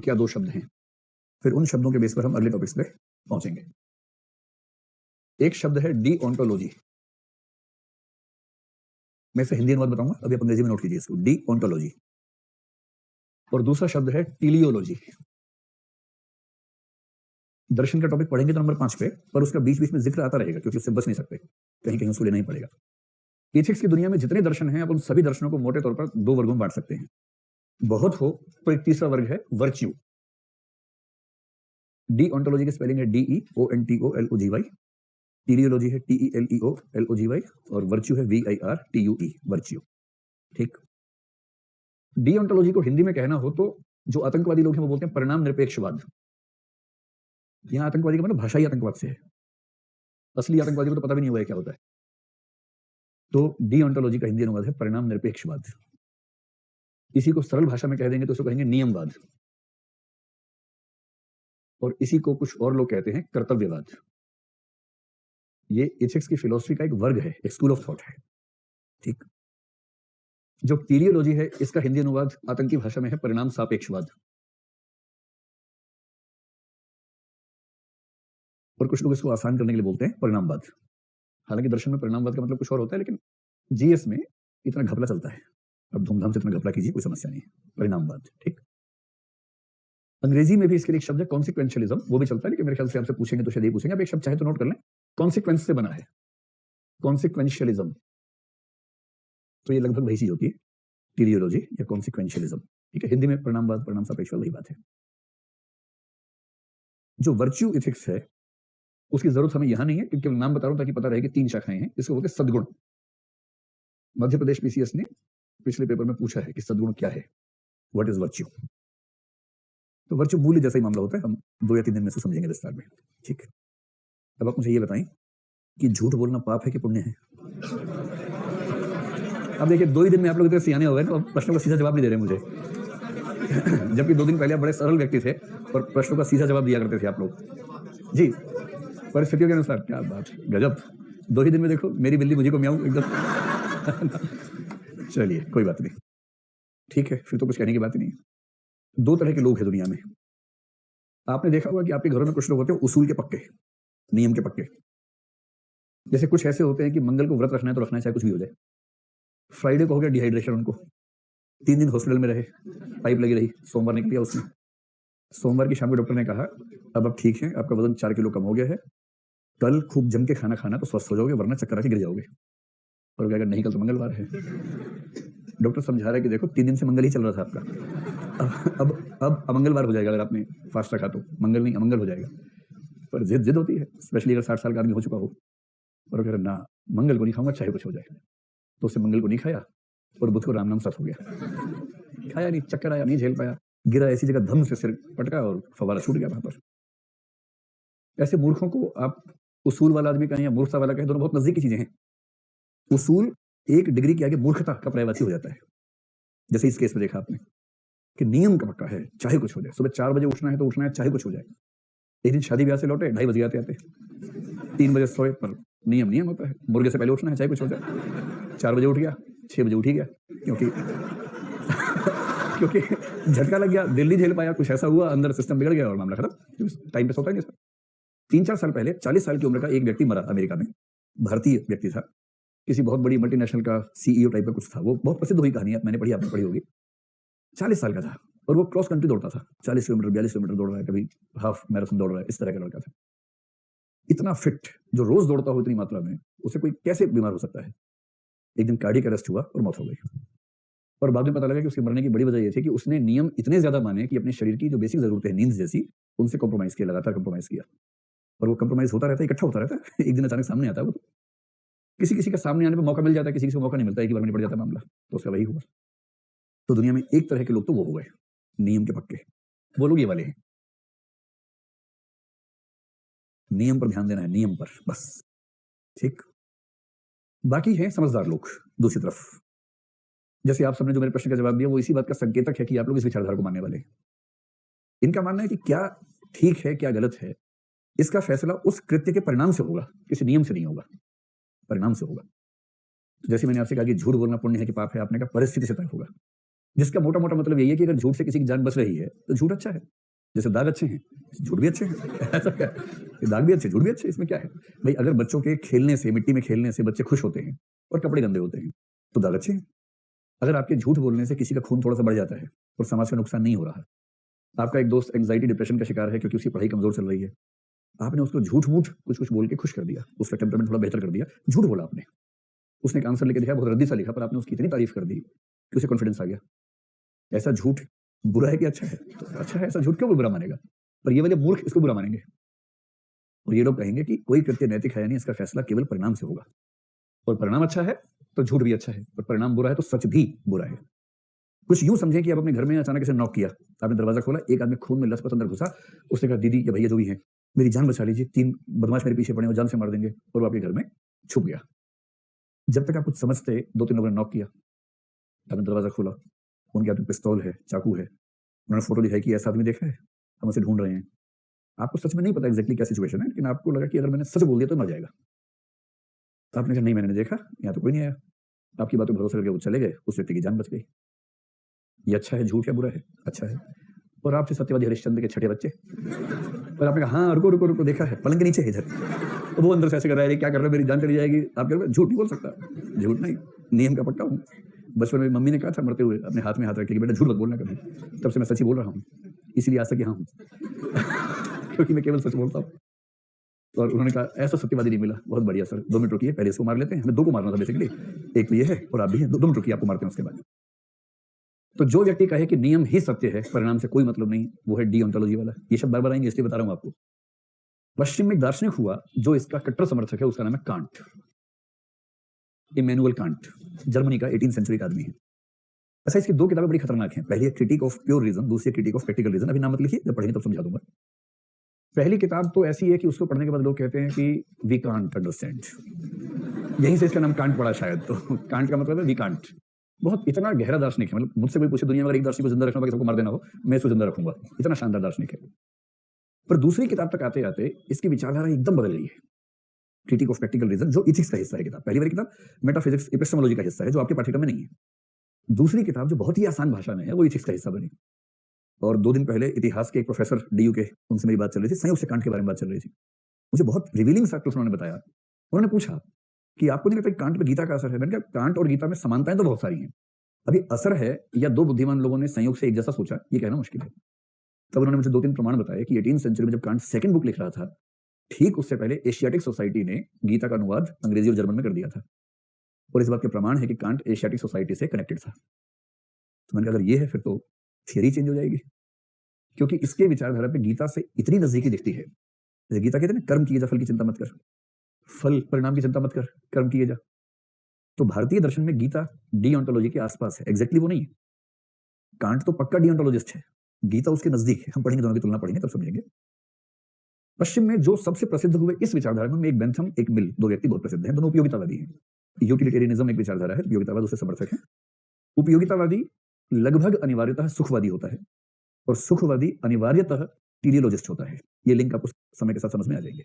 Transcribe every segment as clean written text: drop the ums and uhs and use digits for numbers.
क्या दो शब्द हैं, फिर उन शब्दों के बेस पर हम अगले टॉपिक्स पे पहुंचेंगे। एक शब्द है डीओंटोलॉजी। मैं इसे हिंदी अनुवाद बताऊंगा, अभी आप अंग्रेजी में नोट कीजिए इसको, डीओंटोलॉजी। और दूसरा शब्द है टीलियोलॉजी। दर्शन का टॉपिक पढ़ेंगे तो नंबर 5 पे, पर उसका बीच बीच में जिक्र आता रहेगा क्योंकि उससे बच नहीं सकते, कहीं कहीं उसको लेना ही पड़ेगा। एथिक्स की दुनिया में जितने दर्शन हैं, आप उन सभी दर्शनों को मोटे तौर पर दो वर्गों में बांट सकते हैं। बहुत हो तो एक तीसरा वर्ग है वर्च्यू। डीओंटोलॉजी की स्पेलिंग है DEONTOLOGY, टीलियोलॉजी है TELEOLOGY, और वर्च्यू है VIRTUE, वर्च्यू। ठीक। डीओंटोलॉजी को हिंदी में कहना हो तो जो आतंकवादी लोग हैं वो बोलते हैं परिणाम निरपेक्षवाद। यहां आतंकवादी का मतलब भाषाई आतंकवाद से है, असली आतंकवादी को तो पता भी नहीं हुआ है क्या होता है। तो डीओंटोलॉजी का हिंदी अनुवाद है परिणाम निरपेक्षवाद। इसी को सरल भाषा में कह देंगे तो उसको कहेंगे नियमवाद, और इसी को कुछ और लोग कहते हैं कर्तव्यवाद। ये एथिक्स की फिलॉसफी का एक वर्ग है, एक स्कूल ऑफ थॉट है। ठीक। जो टीलियोलॉजी है इसका हिंदी अनुवाद आतंकी भाषा में है परिणाम सापेक्षवाद, और कुछ लोग इसको आसान करने के लिए बोलते हैं परिणामवाद। हालांकि दर्शन में परिणामवाद का मतलब कुछ और होता है, लेकिन जीएस में इतना घपला चलता है, अब धूमधाम से इतना घपला कीजिए, कोई समस्या नहीं है, परिणामवाद। ठीक। अंग्रेजी में भी इसके लिए एक शब्द है कॉन्सिक्वेंशियलिज्म, वो भी चलता है, लेकिन मेरे ख्याल से आपसे पूछेंगे तो शायद ये पूछेंगे, आप एक शब्द चाहे तो नोट कर लें, कॉन्सिक्वेंस से बना है, कॉन्सिक्वेंशियलिज्म। तो ये लगभग वही चीज होती है, टीलियोलॉजी या कॉन्सिक्वेंशियलिज्म। ठीक है, हिंदी में परिणामवाद, परिणाम सापेक्षवाद, वही बात है। जो वर्च्यू एथिक्स है उसकी जरूरत हमें यहां नहीं है, क्योंकि नाम बता रहा हूं ताकि पता रहे कि 3 शाखाएं हैं। इसको बोलते हैं सद्गुण। मध्य प्रदेश पीसीएस ने पिछले पेपर में पूछा है कि सद्गुण क्या है, व्हाट इज वर्च्यू। तो वर्च्यू मूल्य जैसा ही मामला होता है, हम 2 या 3 दिन में इसको समझेंगे विस्तार में। ठीक। अब आप मुझे ये बताएं कि झूठ बोलना पाप है कि पुण्य है। अब देखिए 2 ही दिन में आप लोग इतने सियाने हो गए ना, प्रश्नों का सीधा जवाब नहीं दे रहे मुझे। जबकि 2 दिन पहले आप बड़े सरल व्यक्ति थे और प्रश्नों का सीधा जवाब दिया करते थे आप लोग। जी, परिस्थितियों के अनुसार। क्या बात, गजब। 2 ही दिन में देखो, मेरी बिल्ली मुझे को म्याऊं एकदम। चलिए कोई बात नहीं, ठीक है, फिर तो कुछ कहने की बात ही नहीं है। 2 तरह के लोग हैं दुनिया में। आपने देखा होगा कि आपके घरों में कुछ लोग होते हैं उसूल के पक्के, नियम के पक्के। जैसे कुछ ऐसे होते हैं कि मंगल को व्रत रखना है तो रखना है, चाहे कुछ भी हो जाए। फ्राइडे को हो गया डिहाइड्रेशन, उनको 3 दिन हॉस्पिटल में रहे, पाइप लगी रही, सोमवार निकल गया उसमें। सोमवार की शाम को डॉक्टर ने कहा अब आप ठीक है, आपका वजन 4 किलो कम हो गया है, कल खूब जम के खाना खाना तो स्वस्थ हो जाओगे, वरना चक्कर आके गिर जाओगे। और अगर नहीं, कल तो मंगलवार है। डॉक्टर समझा रहा है कि देखो 3 दिन से मंगल ही चल रहा था आपका, अब अमंगलवार हो जाएगा अगर आपने फास्ट रखा तो, मंगल नहीं अमंगल हो जाएगा। पर जिद होती है, स्पेशली अगर 60 साल का आदमी हो चुका हो, और फिर ना मंगल को नहीं खाऊंगा चाहे कुछ हो जाए, तो उससे मंगल को नहीं खाया और बुध को राम नाम सत हो गया। खाया नहीं, चक्कर आया, नहीं झेल पाया, गिरा ऐसी जगह, धम से सिर पटका और फवारा छूट गया वहां पर। ऐसे मूर्खों को आप उसूल वाला आदमी कहें या मूर्खता वाला कहें, दोनों बहुत नजदीक की चीजें हैं। उसूल 1 डिग्री के आगे मूर्खता का पर्यायवाची हो जाता है। जैसे इस केस में देखा आपने कि नियम का पक्का है, चाहे कुछ हो जाए। सुबह 4 बजे उठना है तो उठना है, चाहे कुछ हो जाए। एक दिन शादी ब्याह से लौटे, 2:30 बजे आते 3 बजे सोए, पर नियम होता है, मुर्गे से पहले उठना है, चाहे कुछ हो जाए। 4 बजे उठ गया, 6 बजे उठ ही गया, क्योंकि क्योंकि झटका लग गया, दिल नहीं झेल पाया, कुछ ऐसा हुआ, अंदर सिस्टम बिगड़ गया और मामला खत्म। टाइम पे सोता ही नहीं था। 3-4 साल पहले 40 साल की उम्र का एक व्यक्ति मरा अमेरिका में, भारतीय व्यक्ति था, किसी बहुत बड़ी मल्टीनेशनल का सीईओ टाइप का कुछ था। वो बहुत प्रसिद्ध हुई कहानी, मैंने पढ़ी, आपने पढ़ी होगी। 40 साल का था और वो क्रॉस कंट्री दौड़ता था, 40 किलोमीटर 42 किलोमीटर दौड़ रहा है, कभी हाफ मैराथन दौड़ रहा है, इस तरह का लड़का था। इतना फिट, जो रोज दौड़ता हो इतनी मात्रा में, उसे कोई कैसे बीमार हो सकता है। एक दिन कार्डियक अरेस्ट हुआ और मौत हो गई। और बाद में पता लगा कि उसके मरने की बड़ी वजह यह थी कि उसने नियम इतने ज्यादा माने कि अपने शरीर की जो बेसिक जरूरतें हैं, नींद जैसी, उनसे कॉम्प्रोमाइज किया, लगातार कॉम्प्रोमाइज किया। और वो कॉम्प्रोमाइज होता रहता है, इकट्ठा होता रहता है, एक दिन अचानक सामने आता है वो। तो किसी का सामने आने पर मौका मिल जाता है, किसी को मौका नहीं मिलता, एक ही बार में निपट जाता है मामला। तो उसका वही हुआ। तो दुनिया में एक तरह के लोग तो वो हो गए नियम के पक्के, वो लोग ये वाले हैं। नियम पर ध्यान देना है, नियम पर बस। ठीक। बाकी है समझदार लोग दूसरी तरफ। जैसे आप सबने जो मेरे प्रश्न का जवाब दिया, वो इसी बात का संकेतक है कि आप लोग इस विचारधारा को मानने वाले हैं। इनका मानना है कि क्या ठीक है क्या गलत है, इसका फैसला उस कृत्य के परिणाम से होगा, किसी नियम से नहीं होगा, परिणाम से होगा। तो जैसे मैंने आपसे कहा कि झूठ बोलना पुण्य है कि पाप है, आपने कहा परिस्थिति से तय होगा। जिसका मोटा मोटा मतलब यही है कि अगर झूठ से किसी की जान बच रही है तो झूठ अच्छा है। जैसे दाग अच्छे हैं, झूठ भी अच्छे हैं। ऐसा क्या है? ये दाग भी अच्छे, झूठ भी अच्छे, इसमें क्या है? भाई अगर बच्चों के खेलने से, मिट्टी में खेलने से बच्चे खुश होते हैं और कपड़े गंदे होते हैं, तो दाग अच्छे हैं। अगर आपके झूठ बोलने से किसी का खून थोड़ा सा बढ़ जाता है और समाज का नुकसान नहीं हो रहा है, आपका एक दोस्त एंग्जाइटी डिप्रेशन का शिकार है क्योंकि उसकी पढ़ाई कमजोर चल रही है, आपने उसको झूठ-मूठ कुछ-कुछ बोल के खुश कर दिया, उसका टेम्परामेंट थोड़ा बेहतर कर दिया, झूठ बोला आपने। उसने एक आंसर लिख के दिखाया, बहुत रद्दी सा लिखा, पर आपने उसकी इतनी तारीफ कर दी कि उसे कॉन्फिडेंस आ गया। ऐसा झूठ बुरा है कि अच्छा है? तो अच्छा है, ऐसा झूठ क्यों कोई बुरा मानेगा? पर ये वाले मूर्ख इसको बुरा मानेंगे। और ये लोग कहेंगे कि कोई कृत्य नैतिक है नहीं, इसका फैसला केवल परिणाम से होगा। और परिणाम अच्छा है तो झूठ भी अच्छा है, और परिणाम बुरा है तो सच भी बुरा है। कुछ यूं समझें कि आप अपने घर में अचानक से नॉक किया, आपने दरवाजा खोला, एक आदमी खून में लथपथ अंदर घुसा, उसने कहा दीदी या भैया जो भी है, मेरी जान बचा लीजिए, 3 बदमाश मेरे पीछे पड़े हैं, वो जान से मार देंगे, और वो आपके घर में छुप गया। जब तक आप कुछ समझते, 2-3 लोगों ने नॉक किया, आपने दरवाजा खोला, उनके हाथ में पिस्तौल है, चाकू है, उन्होंने फोटो दिखाई कि ऐसा आदमी देखा है, हम उसे ढूंढ रहे हैं। आपको सच में नहीं पता एग्जैक्टली क्या सिचुएशन है, लेकिन आपको लगा कि अगर मैंने सच बोल दिया तो मर जाएगा। तो आपने कहा नहीं मैंने नहीं देखा, यहाँ तो कोई नहीं आया। आपकी बात पर भरोसा करके वो चले गए, उस व्यक्ति की जान बच गई। ये अच्छा है झूठ या बुरा है? अच्छा है। और आपसे सत्यवादी हरिश्चंद्र के छठे बच्चे, और आपने कहा हाँ रुको रुको रुको, देखा है पलंग के नीचे है इधर। तो वो अंदर से ऐसे कर रहा है, क्या कर रहे हो, मेरी जान चली जाएगी। आप कह रहे हो झूठ नहीं बोल सकता, झूठ नहीं, नियम का पक्का हूँ। बचपन में मम्मी ने कहा था मरते हुए अपने हाथ में हाथ रख के, बेटा झूठ मत बोलना कभी। तब से मैं सच ही बोल रहा हूँ, इसीलिए आज तक यहाँ हूँ। क्योंकि मैं केवल सच बोलता हूँ। और उन्होंने कहा ऐसा सत्यवादी नहीं मिला। बहुत बढ़िया सर, 2 मिनट रुकिए, पहले इसको मार लेते हैं, हमें 2 को मारना था बेसिकली, एक तो ये है और आप भी हैं, 2 मिनट रुकिए, आपको मारते हैं उसके बाद। तो जो व्यक्ति कहे कि नियम ही सत्य है, परिणाम से कोई मतलब नहीं, वो है डीओंटोलॉजी वाला। ये शब्द बार बार आएंगे इसलिए बता रहा हूं आपको। पश्चिम में एक दार्शनिक हुआ जो इसका कट्टर समर्थक है, उसका नाम है कांट, इमैनुअल कांट, जर्मनी का 18वीं सेंचुरी का आदमी है। अच्छा, इसकी 2 किताबें बड़ी खतरनाक हैं। पहली है क्रिटिक ऑफ प्योर रीजन, दूसरी क्रिटिक ऑफ प्रैक्टिकल रीजन। अभी नाम मत लिखिए, जब पढ़ेंगे तब समझा दूंगा। पहली किताब तो ऐसी है कि उसको पढ़ने के बाद लोग कहते हैं कि वी कांट अंडरस्टैंड, यहीं से इसका नाम कांट पड़ा शायद। तो कांट का मतलब है वी कांट। बहुत इतना गहरा दार्शनिक है, मतलब मुझसे कोई पूछे दुनिया में अगर एक दार्शनिक को जिंदा रखना होगा, सबको मार देना हो, मैं इसको जिंदा रखूंगा, इतना शानदार दार्शनिक है। पर दूसरी किताब तक आते आते इसकी विचारधारा एकदम बदल गई है। क्रिटिक ऑफ प्रैक्टिकल रीजन जो इथिक्स का हिस्सा है किताब, पहली वाली किताब मेटाफिजिक्स एपिस्टेमोलॉजी का हिस्सा है जो आपके पाठ्यक्रम में नहीं है। दूसरी किताब जो बहुत ही आसान भाषा में है वो इथिक्स का हिस्सा बनी। और 2 दिन पहले इतिहास के एक प्रोफेसर डीयू के, उनसे मेरी बात चल रही थी, संयोग से कांट के बारे में बात चल रही थी। मुझे बहुत रिवीलिंग फैक्टर्स उन्होंने बताया। उन्होंने पूछा कि आपको नहीं लगता कांट पे गीता का असर है? मैंने कहा कांट और गीता में समानताएं तो बहुत सारी हैं, अभी असर है या 2 बुद्धिमान लोगों ने संयोग से एक जैसा सोचा, ये कहना मुश्किल है। तब उन्होंने मुझे 2-3 प्रमाण बताए कि 18वीं सेंचुरी में जब कांट सेकंड बुक लिख रहा था, ठीक उससे पहले एशियाटिक सोसाइटी ने गीता का अनुवाद अंग्रेजी और जर्मन में कर दिया था। और इस बात के प्रमाण है कि कांट एशियाटिक सोसाइटी से कनेक्टेड था। तो मैंने कहा अगर ये है फिर तो थियरी चेंज हो जाएगी, क्योंकि इसके विचारधारा पे गीता से इतनी नजदीकी दिखती है। जैसे गीता कहते हैं ना, कर्म किए जा फल की चिंता मत कर, फल परिणाम की चिंता मत कर, कर्म किए जा। तो भारतीय दर्शन में गीता डीओंटोलॉजी के आसपास है, एग्जैक्टली वो नहीं है। कांट तो पक्का डीओंटोलॉजिस्ट है, गीता उसके नजदीक है। हम पढ़ेंगे, दोनों की तुलना पढ़ेंगे तब समझेंगे। पश्चिम में जो सबसे प्रसिद्ध हुए इस विचारधारा में एक बेंथम, एक मिल, 2 व्यक्ति बहुत प्रसिद्ध हैं, दोनों उपयोगितावादी हैं। यूटिलिटेरियनिज्म एक विचारधारा है, उपयोगितावाद उससे समर्थक है। उपयोगितावादी लगभग अनिवार्यतः सुखवादी होता है और सुखवादी अनिवार्यतः टीलियोलॉजिस्ट होता है। ये लिंक आपको समय के साथ समझ में आ जाएंगे।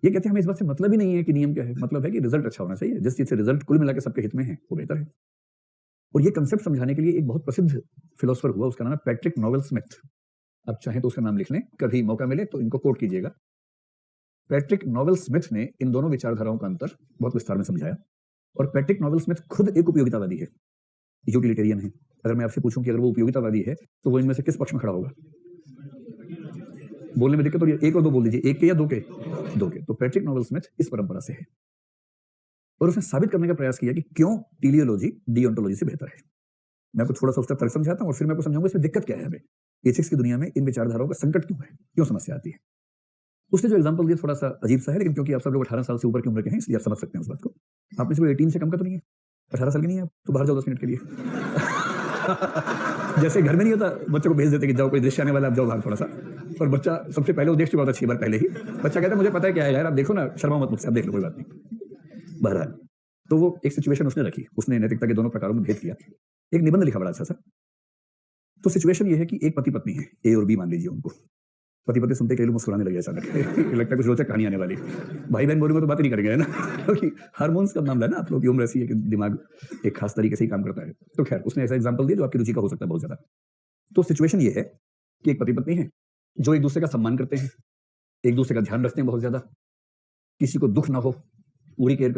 ये कहते हैं हमें इस बात से मतलब ही नहीं है कि नियम क्या है, मतलब है कि रिजल्ट अच्छा होना चाहिए। जिस चीज से रिजल्ट कुल मिलाकर सबके हित में है वो बेहतर है। और ये कंसेप्ट समझाने के लिए एक बहुत प्रसिद्ध फिलोसोफर हुआ, उसका नाम है पैट्रिक नोवेल स्मिथ। आप चाहें तो उसका नाम लिख लें, कभी मौका मिले तो इनको कोट कीजिएगा। पैट्रिक नोवेल स्मिथ ने इन दोनों विचारधाराओं का अंतर बहुत विस्तार में समझाया। और पैट्रिक नोवेल स्मिथ खुद एक उपयोगितावादी है, यूटिलिटेरियन है। अगर मैं आपसे पूछूं कि अगर वो उपयोगितावादी है तो वो इनमें से किस पक्ष में खड़ा होगा? बोलने में दिक्कत हो रही है, 1 और 2 बोल दीजिए, 1 के या 2 के? 2 के। तो पैट्रिक नोवेल स्मिथ इस परंपरा से है और उसने साबित करने का प्रयास किया कि क्यों टीलियोलॉजी डीओंटोलॉजी से बेहतर है। मैं आपको थोड़ा सा उसका तर्क समझाता हूं और फिर मैं आपको समझाऊंगा इसमें दिक्कत क्या है, हमें एथिक्स की दुनिया में इन विचारधाराओं का संकट क्यों है, क्यों समस्या आती है। उसने जो एग्जांपल दिया थोड़ा सा अजीब सा है, लेकिन क्योंकि आप सब लोग 18 साल से ऊपर की उम्र के हैं इसलिए आप समझ सकते हैं उस बात को। आप में से कोई 18 से कम का तो नहीं है? 18 साल के नहीं है आप? तो बाहर जाओ 10 मिनट के लिए। जैसे घर में नहीं होता, बच्चों को भेज देते कि जाओ कोई दृश्य आने वाला, आप जाओ बाहर थोड़ा सा, और बच्चा सबसे पहले वो देख चुका होता 6 बार पहले ही। बच्चा कहता है मुझे पता है क्या है यार, आप देखो ना, शर्मा मत मुझसे, आप देख लो कोई बात नहीं। बहरहाल तो वो एक सिचुएशन उसने रखी, उसने नैतिकता के दोनों प्रकारों में भेद किया, एक निबंध लिखा बड़ा अच्छा सा। तो सिचुएशन ये है कि एक पति पत्नी है, ए और बी मान लीजिए उनको। पति पत्नी सुनते कई लोग मुस्कुराने लगे अचानक लगता है कुछ रोचक कहानी आने वाली। भाई बहन बोलेंगे तो बात ही नहीं करेंगे, है ना क्योंकि हार्मोन्स का मामला है ना, आप लोग की उम्र ऐसी है कि दिमाग एक खास तरीके से ही काम करता है। तो खैर उसने ऐसा एग्जाम्पल दिया जो आपकी रुचि का हो सकता है बहुत ज्यादा। तो सिचुएशन ये है कि एक पति पत्नी है जो एक दूसरे का सम्मान करते हैं, एक दूसरे का ध्यान रखते हैं बहुत ज्यादा, किसी को दुख ना हो, पूरी केयर